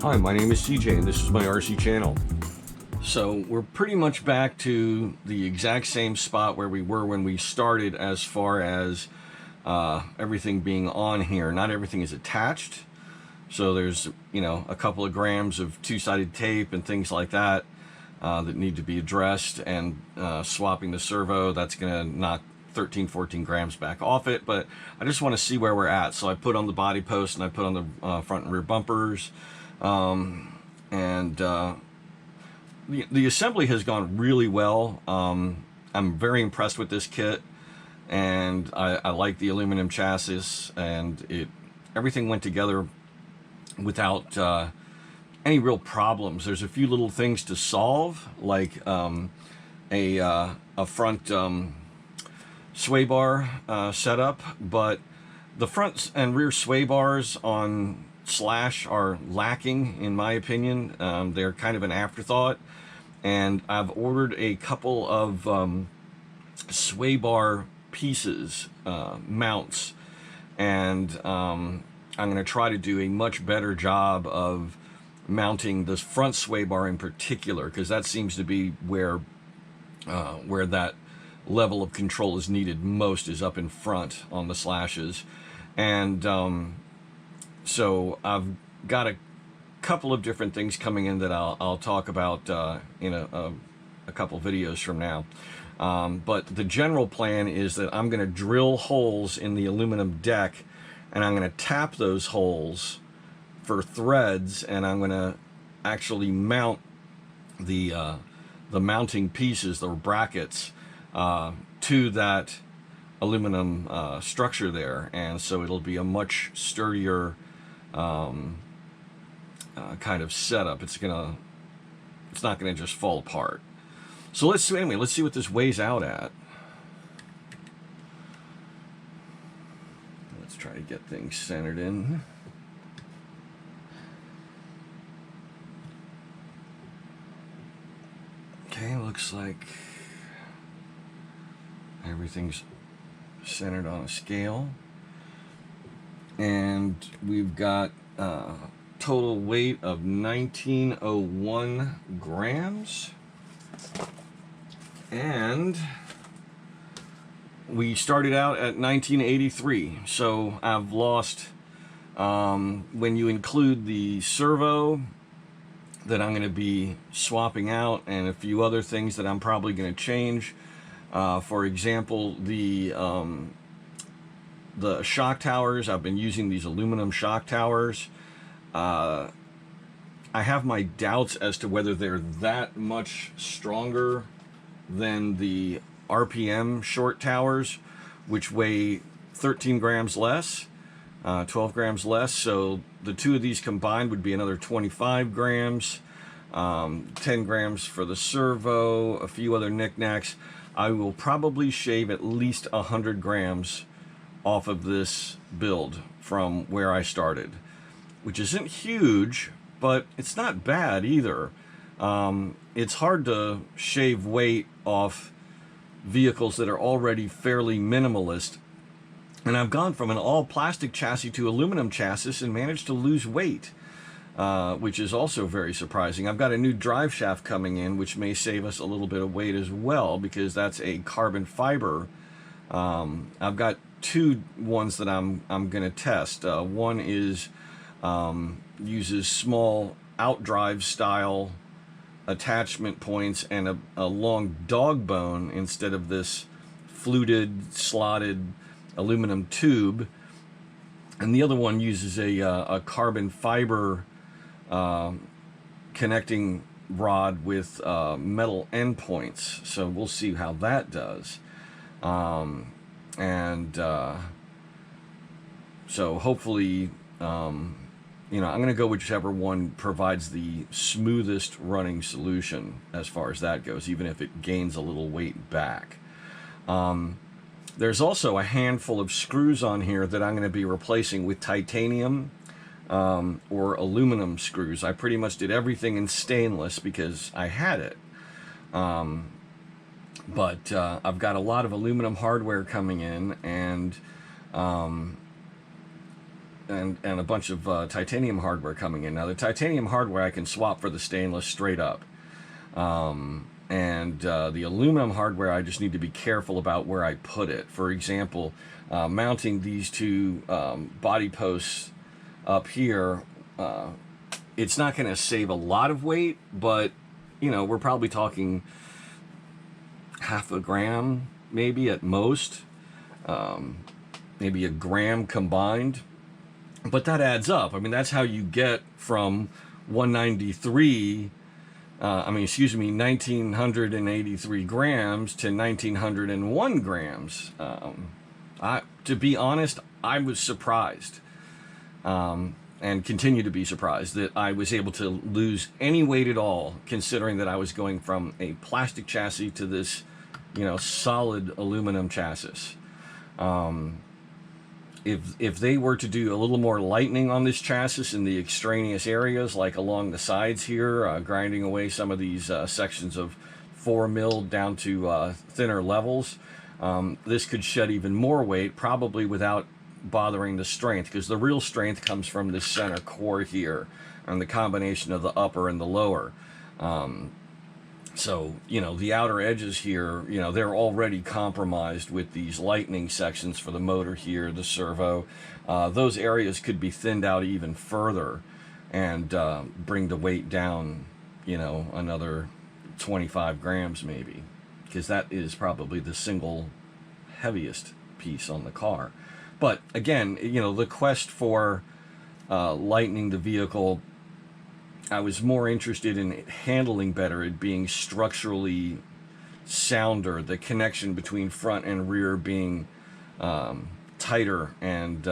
Hi, my name is CJ and this is my RC channel. So we're pretty much back to the exact same spot where we were when we started as far as everything being on here. Not everything is attached. So there's, a couple of grams of two-sided tape and things like that that need to be addressed, and swapping the servo, that's gonna knock 13-14 grams back off it. But I just want to see where we're at. So I put on the body post and I put on the front and rear bumpers. The assembly has gone really well. I'm very impressed with this kit, and I like the aluminum chassis, and everything went together without any real problems. There's a few little things to solve, like a front sway bar setup, but the front and rear sway bars on Slash are lacking, in my opinion. They're kind of an afterthought, and I've ordered a couple of sway bar pieces, mounts, and I'm going to try to do a much better job of mounting this front sway bar in particular, because that seems to be where that level of control is needed most, is up in front on the Slashes. And so I've got a couple of different things coming in that I'll talk about in a couple videos from now. But the general plan is that I'm going to drill holes in the aluminum deck, and I'm going to tap those holes for threads, and I'm going to actually mount the mounting pieces, the brackets, to that aluminum structure there, and so it'll be a much sturdier kind of setup. It's not gonna just fall apart. So let's see what this weighs out at. Let's try to get things centered in. Okay, looks like everything's centered on a scale, and we've got total weight of 1901 grams, and we started out at 1983. So I've lost, when you include the servo that I'm going to be swapping out, and a few other things that I'm probably going to change. For example, the shock towers. I've been using these aluminum shock towers. I have my doubts as to whether they're that much stronger than the RPM short towers, which weigh 13 grams less, 12 grams less. So the two of these combined would be another 25 grams, 10 grams for the servo, a few other knickknacks. I will probably shave at least 100 grams off of this build from where I started, which isn't huge, but it's not bad either. It's hard to shave weight off vehicles that are already fairly minimalist, and I've gone from an all plastic chassis to aluminum chassis and managed to lose weight, which is also very surprising. I've got a new drive shaft coming in, which may save us a little bit of weight as well, because that's a carbon fiber. I've got two ones that I'm going to test. One is uses small outdrive style attachment points and a long dog bone instead of this fluted, slotted aluminum tube. And the other one uses a carbon fiber connecting rod with metal endpoints. So we'll see how that does. So hopefully, I'm going to go whichever one provides the smoothest running solution as far as that goes, even if it gains a little weight back. There's also a handful of screws on here that I'm going to be replacing with titanium or aluminum screws. I pretty much did everything in stainless because I had it. But I've got a lot of aluminum hardware coming in, and and a bunch of titanium hardware coming in. Now the titanium hardware I can swap for the stainless straight up. And the aluminum hardware, I just need to be careful about where I put it. For example, mounting these two body posts up here, it's not going to save a lot of weight, but you know, we're probably talking half a gram maybe at most, maybe a gram combined, but that adds up. I mean, that's how you get from 193 excuse me, 1983 grams to 1901 grams. To be honest, I was surprised, and continue to be surprised that I was able to lose any weight at all, considering that I was going from a plastic chassis to this, you know, solid aluminum chassis. If they were to do a little more lightening on this chassis in the extraneous areas, like along the sides here, grinding away some of these sections of 4 mil down to thinner levels, this could shed even more weight, probably without bothering the strength, because the real strength comes from this center core here and the combination of the upper and the lower. So, you know, the outer edges here, you know, they're already compromised with these lightning sections for the motor here, the servo. Those areas could be thinned out even further and bring the weight down, you know, another 25 grams maybe, because that is probably the single heaviest piece on the car. But again, you know, the quest for lightening the vehicle, I was more interested in it handling better, it being structurally sounder, the connection between front and rear being tighter, and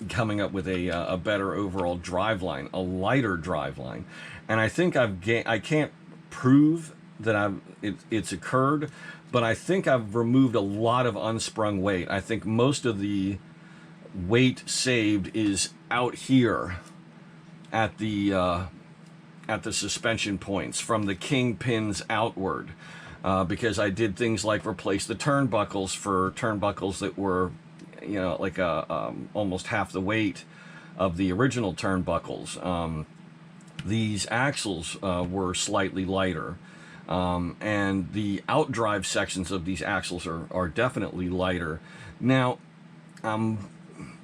coming up with a better overall driveline, a lighter driveline. And I think I can't prove that it's occurred, but I think I've removed a lot of unsprung weight. I think most of the weight saved is out here at the suspension points from the kingpins outward, because I did things like replace the turnbuckles for turnbuckles that were, you know, like almost half the weight of the original turnbuckles. These axles were slightly lighter, and the outdrive sections of these axles are definitely lighter. Now,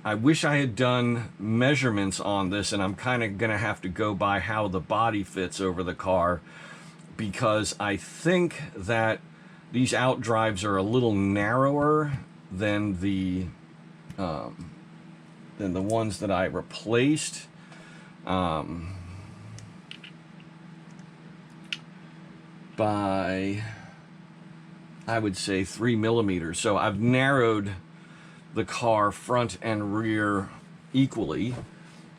I wish I had done measurements on this, and I'm kind of going to have to go by how the body fits over the car, because I think that these outdrives are a little narrower than the ones that I replaced. By, I would say, 3 millimeters. So I've narrowed the car front and rear equally,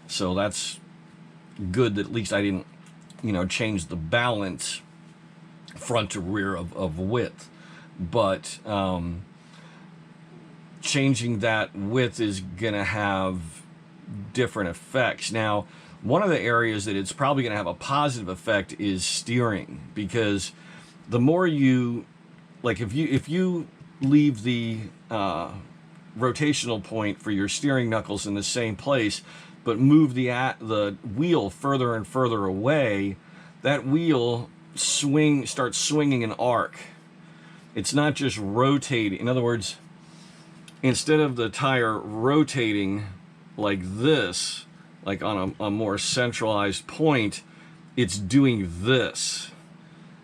so that's good that at least I didn't, you know, change the balance front to rear of width. But changing that width is gonna have different effects. Now, one of the areas that it's probably gonna have a positive effect is steering, because the more you, like, if you leave the rotational point for your steering knuckles in the same place, but move the wheel further and further away, that wheel starts swinging an arc. It's not just rotating. In other words, instead of the tire rotating like this, like on a more centralized point, it's doing this.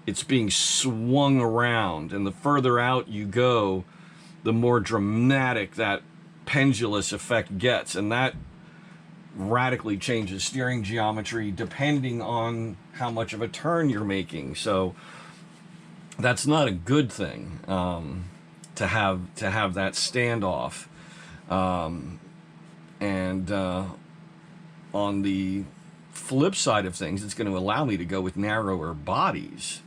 It's being swung around, and the further out you go, the more dramatic that pendulous effect gets, and that radically changes steering geometry depending on how much of a turn you're making. So that's not a good thing, to have that standoff. On the flip side of things, it's going to allow me to go with narrower bodies.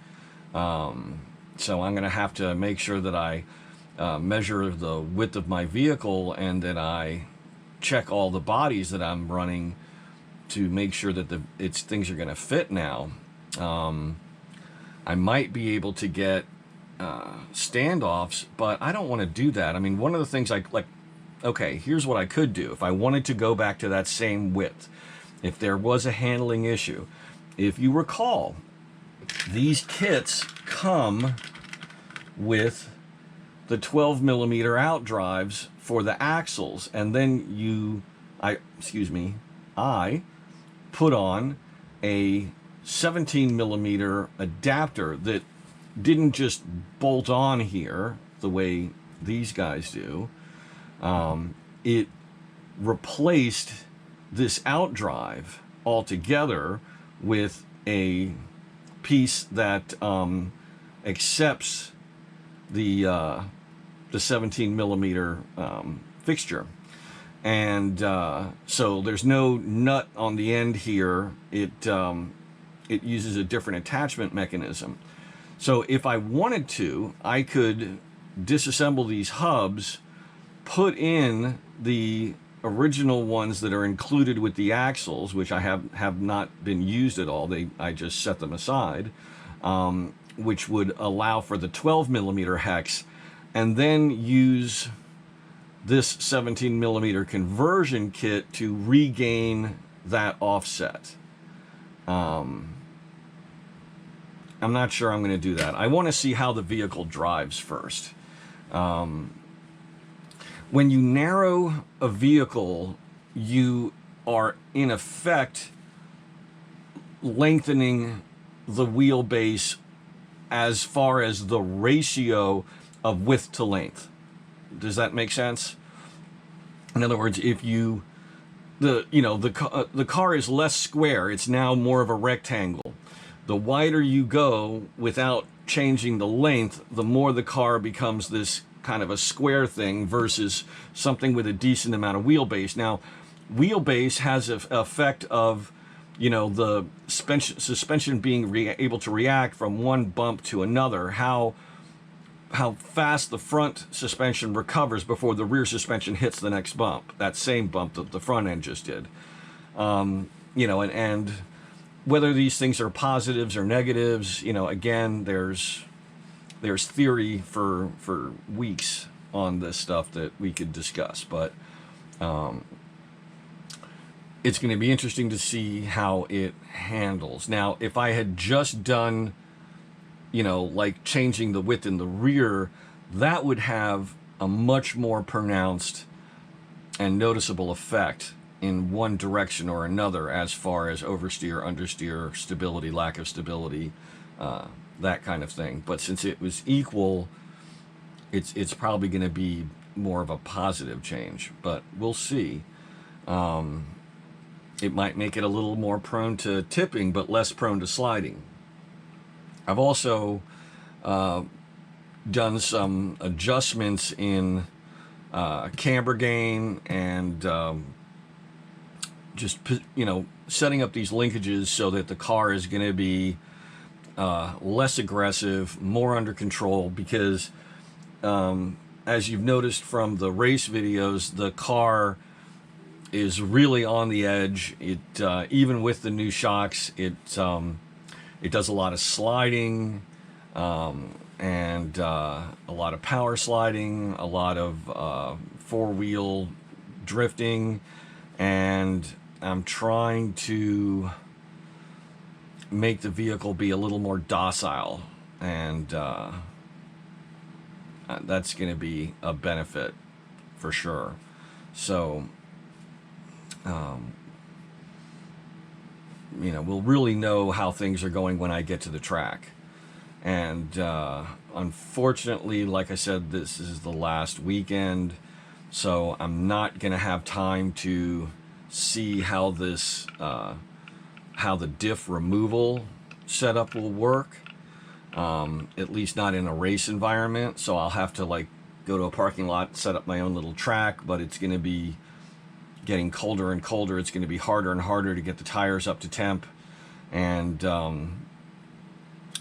So I'm going to have to make sure that I measure the width of my vehicle, and that I check all the bodies that I'm running to make sure that things are going to fit now. I might be able to get standoffs, but I don't want to do that. I mean, one of the things okay, here's what I could do. If I wanted to go back to that same width, if there was a handling issue, if you recall, these kits come with the 12 millimeter out drives for the axles, and then I put on a 17 millimeter adapter that didn't just bolt on here the way these guys do. It replaced this out drive altogether with a piece that accepts the 17 millimeter fixture, and so there's no nut on the end here. It uses a different attachment mechanism. So if I wanted to, I could disassemble these hubs, put in the original ones that are included with the axles, which I have not been used at all. I just set them aside, which would allow for the 12 millimeter hex, and then use this 17 millimeter conversion kit to regain that offset. I'm not sure I'm going to do that. I want to see how the vehicle drives first. When you narrow a vehicle, you are in effect lengthening the wheelbase as far as the ratio of width to length. Does that make sense? In other words, if the car is less square, it's now more of a rectangle. The wider you go without changing the length, the more the car becomes this kind of a square thing versus something with a decent amount of wheelbase. Now, wheelbase has an effect of, the suspension being able to react from one bump to another, how fast the front suspension recovers before the rear suspension hits the next bump, that same bump that the front end just did. And whether these things are positives or negatives, again, there's theory for weeks on this stuff that we could discuss, but it's going to be interesting to see how it handles. Now, if I had just done, like changing the width in the rear, that would have a much more pronounced and noticeable effect in one direction or another as far as oversteer, understeer, stability, lack of stability, that kind of thing. But since it was equal, it's probably going to be more of a positive change, but we'll see. It might make it a little more prone to tipping, but less prone to sliding. I've also done some adjustments in camber gain and just setting up these linkages so that the car is going to be less aggressive, more under control, because as you've noticed from the race videos, the car is really on the edge. It even with the new shocks, it does a lot of sliding, and a lot of power sliding, a lot of four-wheel drifting, and I'm trying to make the vehicle be a little more docile, and that's going to be a benefit for sure. So we'll really know how things are going when I get to the track. And unfortunately, like I said, this is the last weekend, so I'm not going to have time to see how this how the diff removal setup will work, at least not in a race environment. So I'll have to go to a parking lot, set up my own little track, but it's going to be getting colder and colder. It's going to be harder and harder to get the tires up to temp, and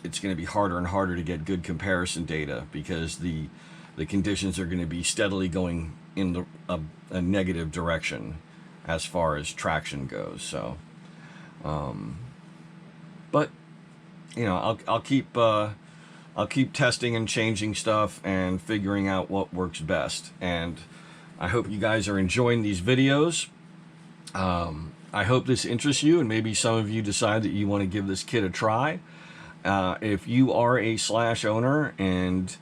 it's going to be harder and harder to get good comparison data because the conditions are going to be steadily going in a negative direction as far as traction goes. So but I'll keep testing and changing stuff and figuring out what works best. And I hope you guys are enjoying these videos. I hope this interests you, and maybe some of you decide that you want to give this kit a try. If you are a Slash owner, and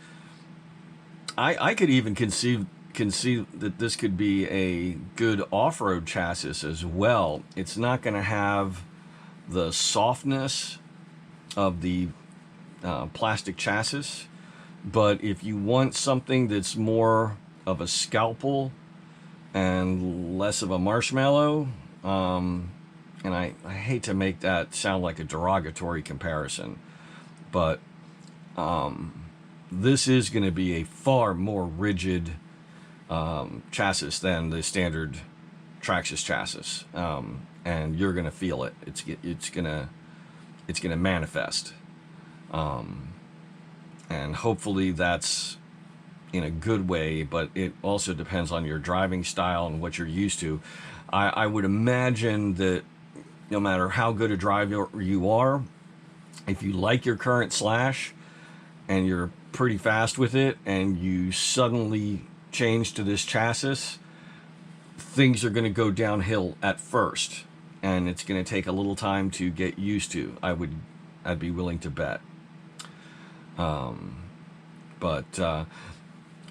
I could even conceive that this could be a good off-road chassis as well. It's not going to have the softness of the plastic chassis, but if you want something that's more of a scalpel and less of a marshmallow, and I hate to make that sound like a derogatory comparison, but this is going to be a far more rigid chassis than the standard Traxxas chassis, and you're going to feel it. It's going to manifest, and hopefully that's in a good way, but it also depends on your driving style and what you're used to. I would imagine that no matter how good a driver you are, if you like your current Slash and you're pretty fast with it and you suddenly change to this chassis, things are going to go downhill at first, and it's going to take a little time to get used to. I'd be willing to bet.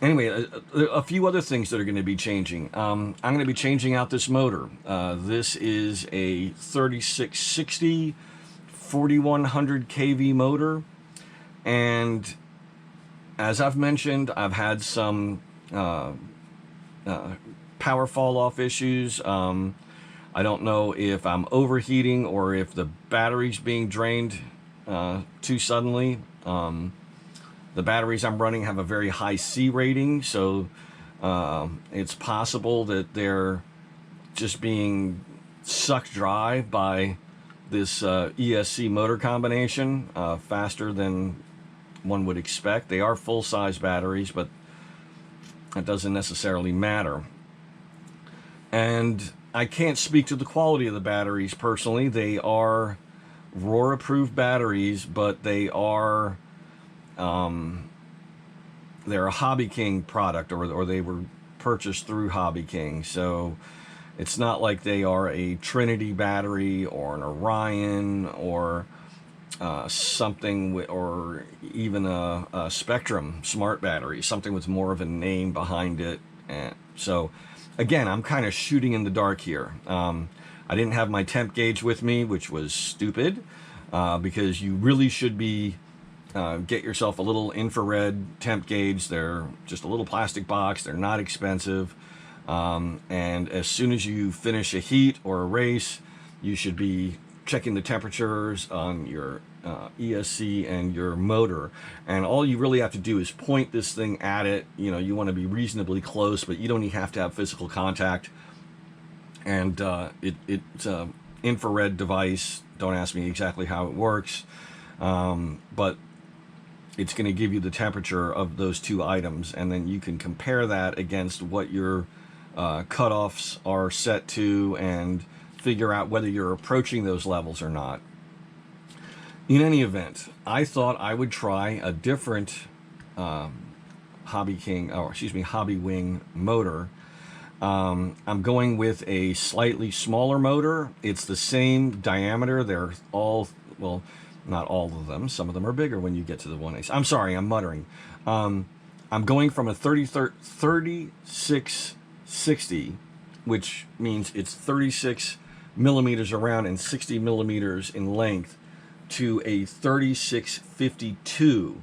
Anyway, a few other things that are going to be changing. I'm going to be changing out this motor. This is a 3660 4100 kV motor, and as I've mentioned, I've had some power fall off issues. I don't know if I'm overheating or if the battery's being drained too suddenly. The batteries I'm running have a very high C rating, so it's possible that they're just being sucked dry by this ESC motor combination faster than one would expect. They are full-size batteries, but that doesn't necessarily matter. And I can't speak to the quality of the batteries personally. They are Roar-approved batteries, but they are they're a Hobby King product, or they were purchased through Hobby King, so it's not like they are a Trinity battery or an Orion or something or even a Spectrum smart battery, something with more of a name behind it. And so again, I'm kind of shooting in the dark here. I didn't have my temp gauge with me, which was stupid, because you really should be get yourself a little infrared temp gauge. They're just a little plastic box. They're not expensive. And as soon as you finish a heat or a race, you should be checking the temperatures on your ESC and your motor. And all you really have to do is point this thing at it. You know, you want to be reasonably close, but you don't even have to have physical contact. And it's an infrared device. Don't ask me exactly how it works. But it's going to give you the temperature of those two items, and then you can compare that against what your cutoffs are set to and figure out whether you're approaching those levels or not. In any event, I thought I would try a different Hobby Wing motor. I'm going with a slightly smaller motor. It's the same diameter. They're all, well, not all of them. Some of them are bigger when you get to the 1/8. I'm sorry, I'm muttering. I'm going from a 3660, which means it's 36 millimeters around and 60 millimeters in length, to a 3652.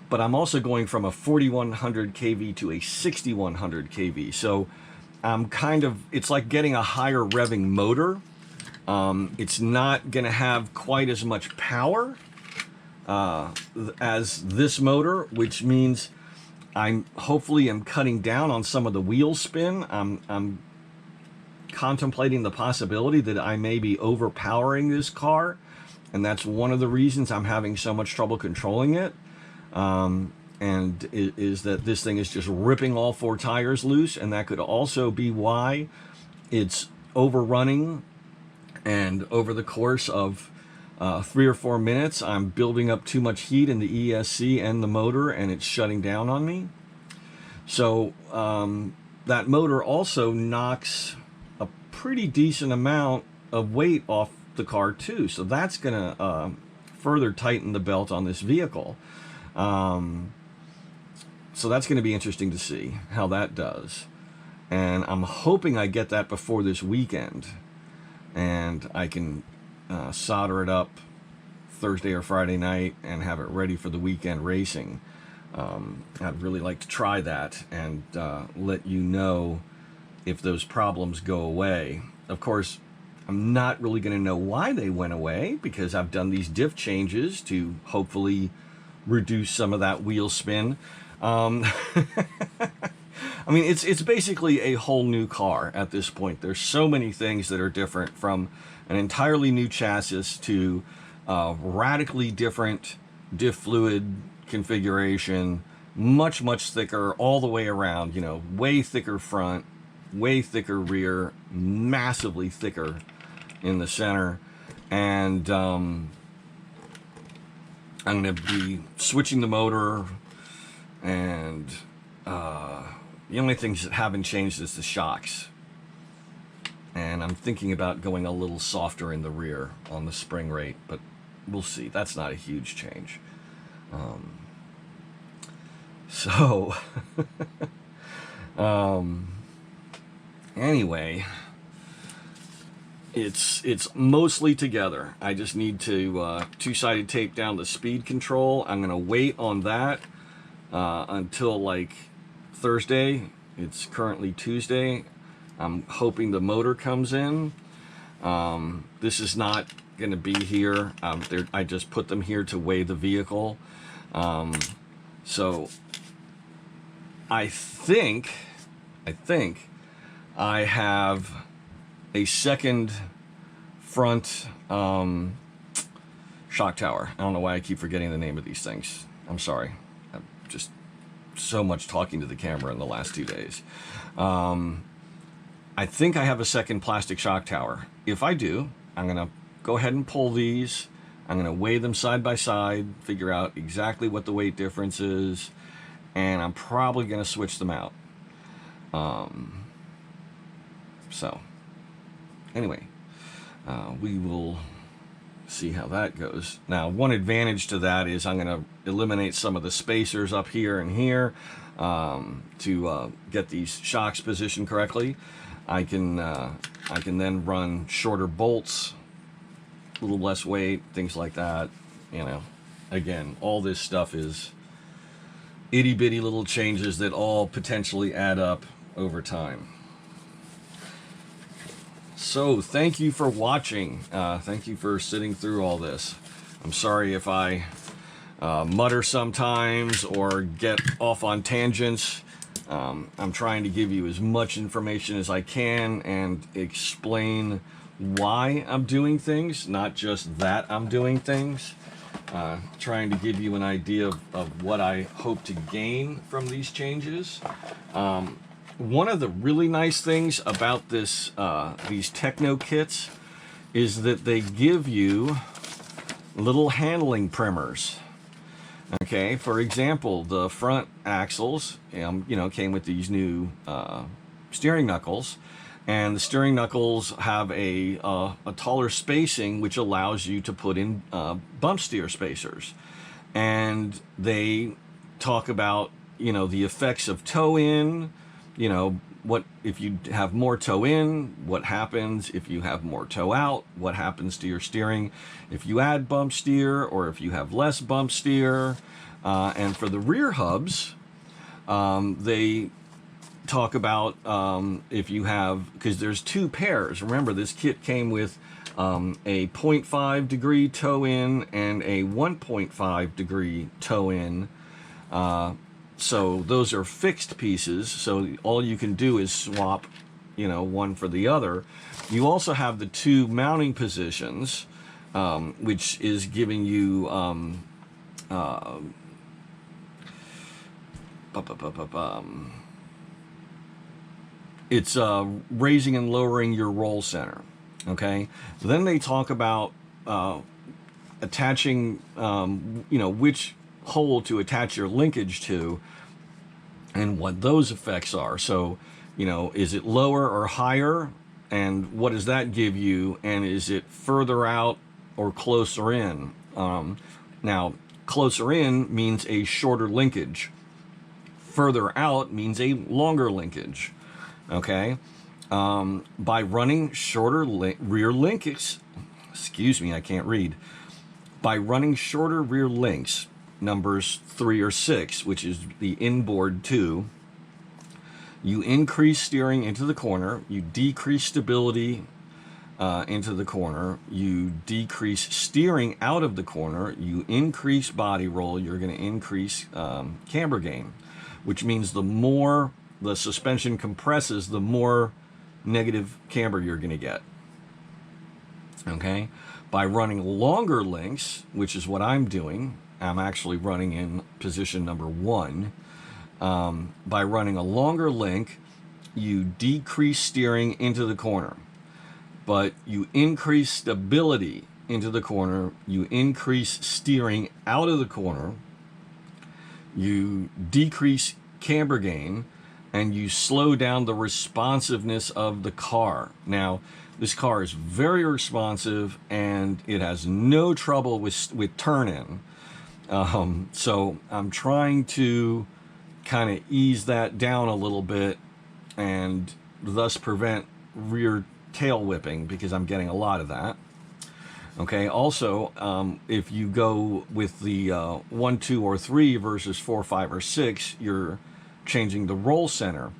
But I'm also going from a 4100 kV to a 6100 kV. So I'm it's like getting a higher revving motor. It's not going to have quite as much power as this motor, which means I'm hopefully am cutting down on some of the wheel spin. I'm contemplating the possibility that I may be overpowering this car, and that's one of the reasons I'm having so much trouble controlling it. And is that this thing is just ripping all four tires loose, and that could also be why it's overrunning. And over the course of 3 or 4 minutes, I'm building up too much heat in the ESC and the motor, and it's shutting down on me. So that motor also knocks a pretty decent amount of weight off the car too. So that's going to further tighten the belt on this vehicle. So that's going to be interesting to see how that does. And I'm hoping I get that before this weekend, and I can solder it up Thursday or Friday night and have it ready for the weekend racing. I'd really like to try that and let you know if those problems go away. Of course, I'm not really going to know why they went away, because I've done these diff changes to hopefully reduce some of that wheel spin. I mean, it's basically a whole new car at this point. There's so many things that are different, from an entirely new chassis to radically different diff fluid configuration, much thicker all the way around, you know, way thicker front, way thicker rear, massively thicker in the center. And I'm going to be switching the motor, and the only things that haven't changed is the shocks. And I'm thinking about going a little softer in the rear on the spring rate, but we'll see. That's not a huge change. Anyway, it's mostly together. I just need to two-sided tape down the speed control. I'm gonna wait on that until like Thursday. It's currently Tuesday. I'm hoping the motor comes in. This is not gonna be here. I just put them here to weigh the vehicle. So I think I have a second front shock tower. I don't know why I keep forgetting the name of these things. I'm sorry. I'm just so much talking to the camera in the last 2 days. I think I have a second plastic shock tower. If I do, I'm gonna go ahead and pull these. I'm gonna weigh them side by side, figure out exactly what the weight difference is, and I'm probably gonna switch them out. So anyway, we will see how that goes. Now, one advantage to that is I'm going to eliminate some of the spacers up here and here to get these shocks positioned correctly. I can then run shorter bolts, a little less weight, things like that. You know, again, all this stuff is itty bitty little changes that all potentially add up over time. So thank you for watching. Thank you for sitting through all this. I'm sorry if I mutter sometimes or get off on tangents. I'm trying to give you as much information as I can and explain why I'm doing things, not just that I'm doing things. Trying to give you an idea of what I hope to gain from these changes. One of the really nice things about this these Techno kits is that they give you little handling primers. Okay, for example, the front axles, you know, came with these new steering knuckles, and the steering knuckles have a taller spacing, which allows you to put in bump steer spacers, and they talk about, you know, the effects of toe in. You know, what if you have more toe in, what happens if you have more toe out, what happens to your steering if you add bump steer or if you have less bump steer. And for the rear hubs, they talk about if you have, because there's two pairs. Remember, this kit came with a 0.5 degree toe in and a 1.5 degree toe in. So those are fixed pieces, so all you can do is swap, you know, one for the other. You also have the two mounting positions, which is giving you it's raising and lowering your roll center. Okay, then they talk about attaching, you know, which hole to attach your linkage to and what those effects are. So You know, is it lower or higher? And what does that give you? And is it further out or closer in? Now, closer in means a shorter linkage. Further out means a longer linkage. Okay? By running shorter rear links, excuse me, I can't read. By running shorter rear links, numbers 3 or 6, which is the inboard 2, you increase steering into the corner, you decrease stability into the corner, you decrease steering out of the corner, you increase body roll, you're going to increase camber gain, which means the more the suspension compresses, the more negative camber you're going to get. Okay? By running longer links, which is what I'm doing, I'm actually running in position number 1. By running a longer link, you decrease steering into the corner, but you increase stability into the corner, you increase steering out of the corner, you decrease camber gain, and you slow down the responsiveness of the car. Now, this car is very responsive and it has no trouble with turn-in. So I'm trying to kind of ease that down a little bit and thus prevent rear tail whipping, because I'm getting a lot of that. Okay, also, if you go with the 1, 2, or 3 versus 4, 5, or 6, you're changing the roll center.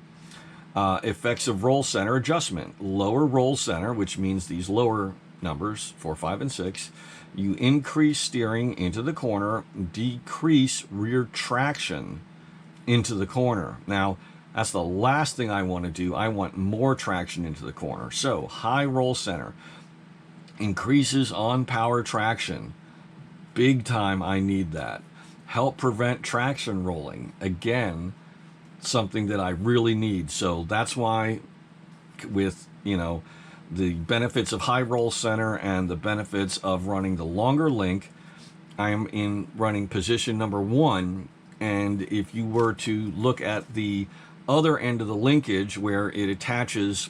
Effects of roll center adjustment. Lower roll center, which means these lower numbers, 4, 5, and 6, you increase steering into the corner, decrease rear traction into the corner. Now, that's the last thing I want to do. I want more traction into the corner. So, high roll center increases on power traction. Big time, I need that. Help prevent traction rolling. Again, something that I really need. So that's why, with, you know, the benefits of high roll center and the benefits of running the longer link, I'm in running position number 1. And if you were to look at the other end of the linkage, where it attaches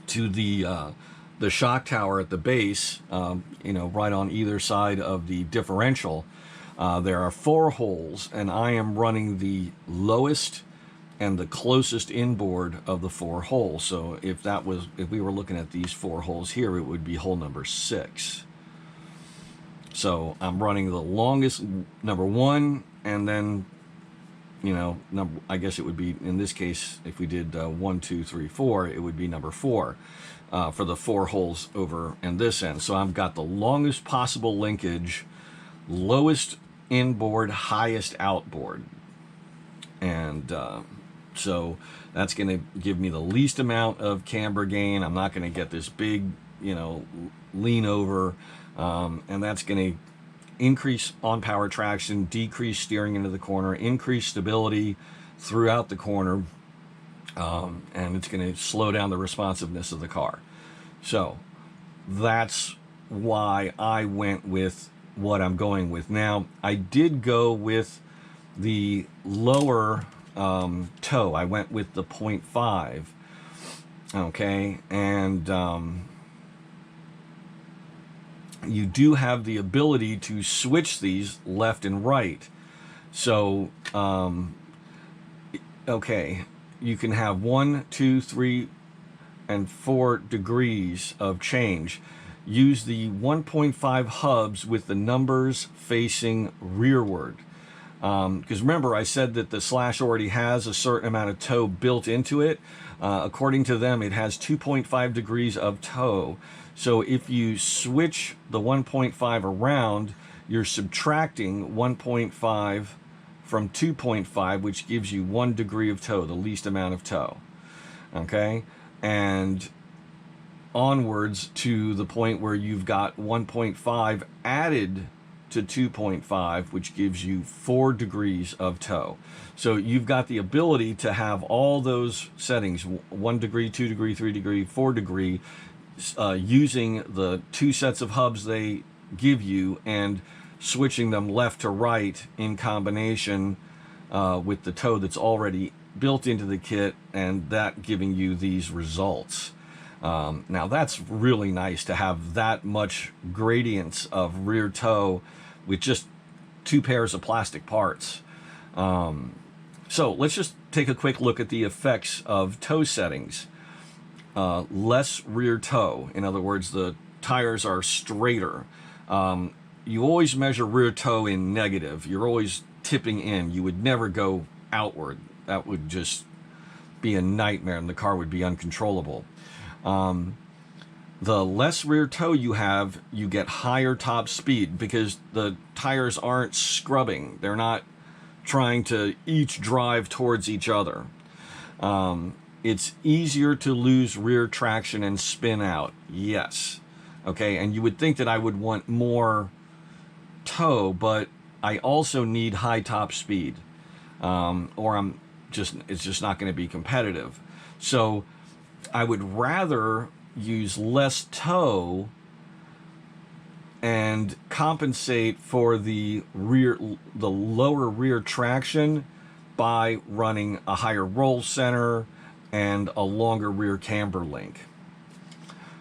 to the shock tower at the base, you know, right on either side of the differential, there are 4 holes, and I am running the lowest and the closest inboard of the 4 holes. So if we were looking at these 4 holes here, it would be hole number 6. So I'm running the longest, number 1, and then, you know, I guess it would be, in this case, if we did 1, 2, 3, 4, it would be number 4 for the 4 holes over in this end. So I've got the longest possible linkage, lowest inboard, highest outboard. And so that's going to give me the least amount of camber gain. I'm not going to get this big, you know, lean over. And that's going to increase on power traction, decrease steering into the corner, increase stability throughout the corner, and it's going to slow down the responsiveness of the car. So that's why I went with what I'm going with. Now, I did go with the lower toe. I went with the 0.5. Okay, and you do have the ability to switch these left and right. So, okay, you can have 1, 2, 3, and 4 degrees of change. Use the 1.5 hubs with the numbers facing rearward. Because remember, I said that the Slash already has a certain amount of toe built into it. According to them, it has 2.5 degrees of toe. So if you switch the 1.5 around, you're subtracting 1.5 from 2.5, which gives you 1 degree of toe, the least amount of toe. Okay? And onwards to the point where you've got 1.5 added to 2.5, which gives you 4 degrees of toe. So you've got the ability to have all those settings, 1 degree, 2 degree, 3 degree, 4 degree, using the 2 sets of hubs they give you and switching them left to right in combination with the toe that's already built into the kit, and that giving you these results. Now that's really nice to have that much gradients of rear toe with just 2 pairs of plastic parts. So let's just take a quick look at the effects of toe settings. Less rear toe, in other words, the tires are straighter. You always measure rear toe in negative. You're always tipping in. You would never go outward. That would just be a nightmare, and the car would be uncontrollable. The less rear toe you have, you get higher top speed because the tires aren't scrubbing. They're not trying to each drive towards each other. It's easier to lose rear traction and spin out. Yes. Okay, and you would think that I would want more toe, but I also need high top speed, or it's just not going to be competitive. So I would rather use less toe and compensate for the lower rear traction by running a higher roll center and a longer rear camber link.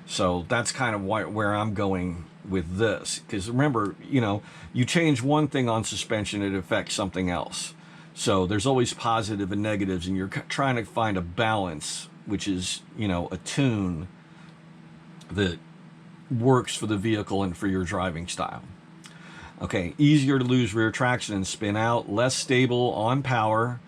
So that's kind of where I'm going with this, because remember, you change one thing on suspension, it affects something else. So there's always positive and negatives, and you're trying to find a balance, which is, a tune that works for the vehicle and for your driving style. Okay, easier to lose rear traction and spin out, less stable on power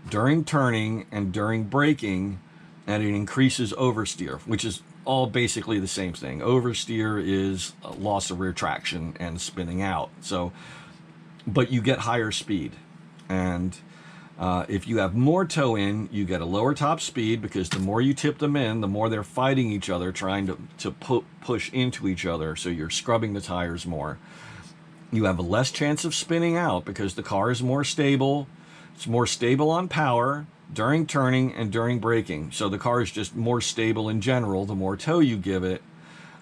during turning and during braking, and it increases oversteer, which is all basically the same thing. Oversteer is a loss of rear traction and spinning out. So, but you get higher speed. And if you have more toe in, you get a lower top speed because the more you tip them in, the more they're fighting each other, trying to push into each other. So you're scrubbing the tires more. You have a less chance of spinning out because the car is more stable. It's more stable on power during turning and during braking. So the car is just more stable in general, the more toe you give it.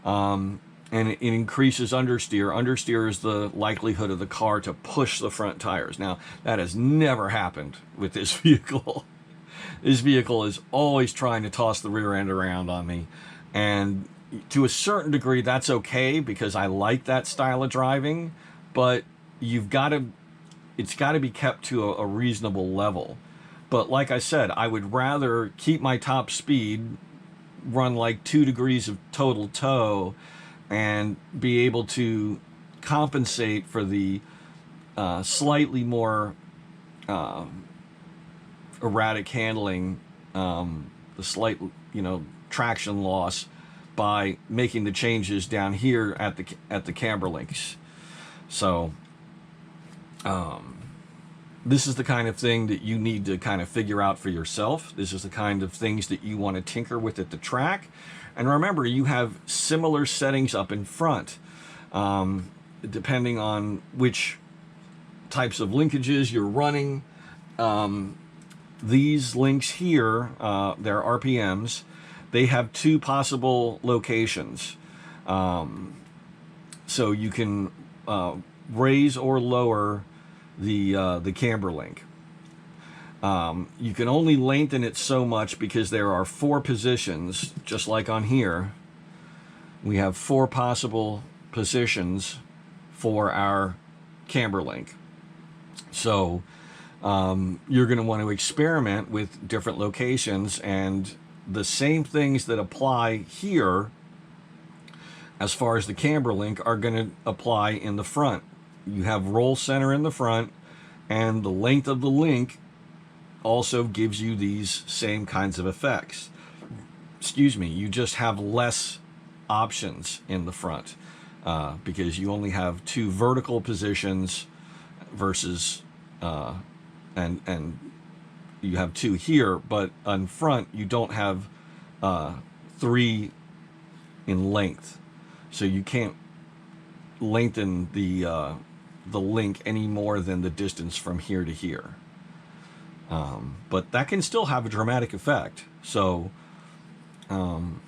And it increases understeer. Understeer is the likelihood of the car to push the front tires. Now, that has never happened with this vehicle. This vehicle is always trying to toss the rear end around on me. And to a certain degree, that's okay because I like that style of driving. But it's got to be kept to a reasonable level. But like I said, I would rather keep my top speed, run like 2 degrees of total toe, and be able to compensate for the slightly more erratic handling, the slight, traction loss by making the changes down here at the camber links. So, this is the kind of thing that you need to kind of figure out for yourself. This is the kind of things that you want to tinker with at the track. And remember, you have similar settings up in front, depending on which types of linkages you're running. These links here, they're RPMs. They have 2 possible locations. So you can raise or lower the camber link. You can only lengthen it so much because there are 4 positions, just like on here. We have 4 possible positions for our camber link. So you're going to want to experiment with different locations, and the same things that apply here as far as the camber link are going to apply in the front. You have roll center in the front, and the length of the link also gives you these same kinds of effects. Excuse me, you just have less options in the front because you only have 2 vertical positions versus and you have 2 here, but on front you don't have 3 in length, so you can't lengthen the link any more than the distance from here to here. But that can still have a dramatic effect. So, I'll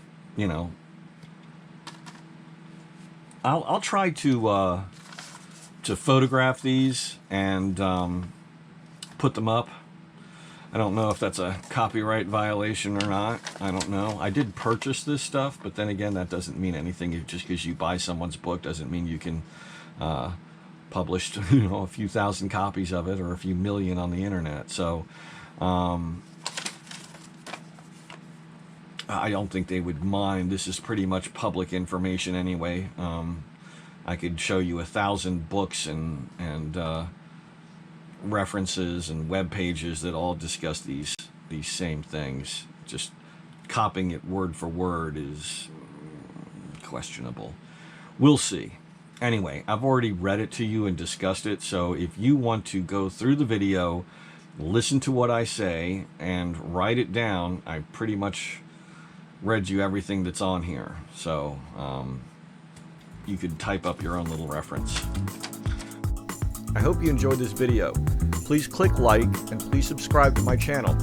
try to photograph these and put them up. I don't know if that's a copyright violation or not. I don't know. I did purchase this stuff, but then again, that doesn't mean anything. Just because you buy someone's book doesn't mean you can publish, you know, a few thousand copies of it or a few million on the internet. So I don't think they would mind. This is pretty much public information anyway. I could show you 1,000 books and references and web pages that all discuss these same things. Just copying it word for word is questionable. We'll see. Anyway, I've already read it to you and discussed it, so if you want to go through the video, listen to what I say, and write it down, I pretty much read you everything that's on here. So you could type up your own little reference. I hope you enjoyed this video. Please click like and please subscribe to my channel.